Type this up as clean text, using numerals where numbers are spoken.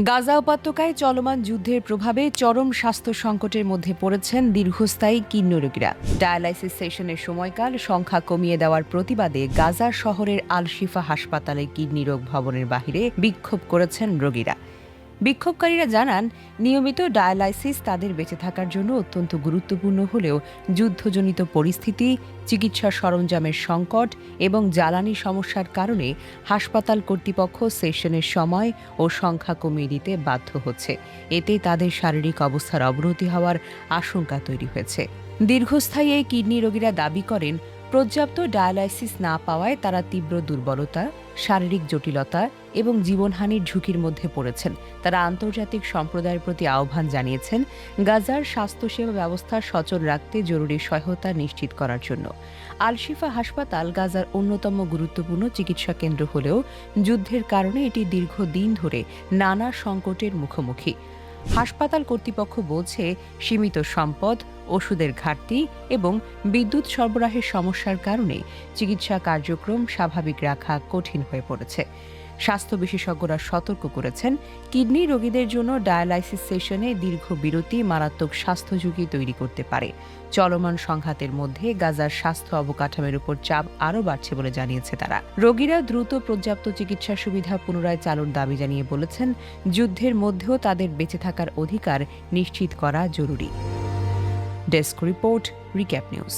গাজা উপত্যকায় চলমান যুদ্ধের প্রভাবে চরম স্বাস্থ্য সংকটের মধ্যে পড়েছেন দীর্ঘস্থায়ী কিডনি রোগীরা। ডায়ালাইসিস সেশনের সময়কাল সংখ্যা কমিয়ে দেওয়ার প্রতিবাদে গাজা শহরের আল শিফা হাসপাতালে কিডনি রোগ ভবনের বাহিরে বিক্ষোভ করেছেন রোগীরা। বিক্ষোভকারীরা জানান, নিয়মিত ডায়ালাইসিস তাদের বেঁচে থাকার জন্য অত্যন্ত গুরুত্বপূর্ণ হলেও যুদ্ধজনিত পরিস্থিতি, চিকিৎসা সরঞ্জামের সংকট এবং জ্বালানি সমস্যার কারণে হাসপাতাল কর্তৃপক্ষ সেশনের সময় ও সংখ্যা কমিয়ে দিতে বাধ্য হচ্ছে। এতে তাদের শারীরিক অবস্থার অবনতি হওয়ার আশঙ্কা তৈরি হয়েছে। দীর্ঘস্থায়ী এই কিডনি রোগীরা দাবি করেন, পর্যাপ্ত ডায়ালাইসিস না পাওয়ায় তারা তীব্র দুর্বলতা, শারীরিক জটিলতা এবং জীবনহানির ঝুঁকির মধ্যে পড়েছেন। তারা আন্তর্জাতিক সম্প্রদায়ের প্রতি আহ্বান জানিয়েছেন গাজার স্বাস্থ্যসেবা ব্যবস্থা সচল রাখতে জরুরি সহায়তা নিশ্চিত করার জন্য। আল শিফা হাসপাতাল গাজার অন্যতম গুরুত্বপূর্ণ চিকিৎসা কেন্দ্র হলেও যুদ্ধের কারণে এটি দীর্ঘদিন ধরে নানা সংকটের মুখোমুখি। হাসপাতাল কর্তৃপক্ষ বলছে, সীমিত সম্পদ, ওষুধের ঘাটতি এবং বিদ্যুৎ সরবরাহের সমস্যার কারণে চিকিৎসা কার্যক্রম স্বাভাবিক রাখা কঠিন হয়ে পড়েছে। স্বাস্থ্য বিশেষজ্ঞরা সতর্ক করেছেন, কিডনি রোগীদের জন্য ডায়ালাইসিস সেশনে দীর্ঘ বিরতি মারাত্মক স্বাস্থ্য ঝুঁকি তৈরি করতে পারে। চলমান সংঘাতের মধ্যে গাজার স্বাস্থ্য অবকাঠামোর উপর চাপ আরও বাড়ছে বলে জানিয়েছে তারা। রোগীরা দ্রুত পর্যাপ্ত চিকিৎসা সুবিধা পুনরায় চালুর দাবি জানিয়ে বলেছেন, যুদ্ধের মধ্যেও তাদের বেঁচে থাকার অধিকার নিশ্চিত করা জরুরি। Desk report, recap news.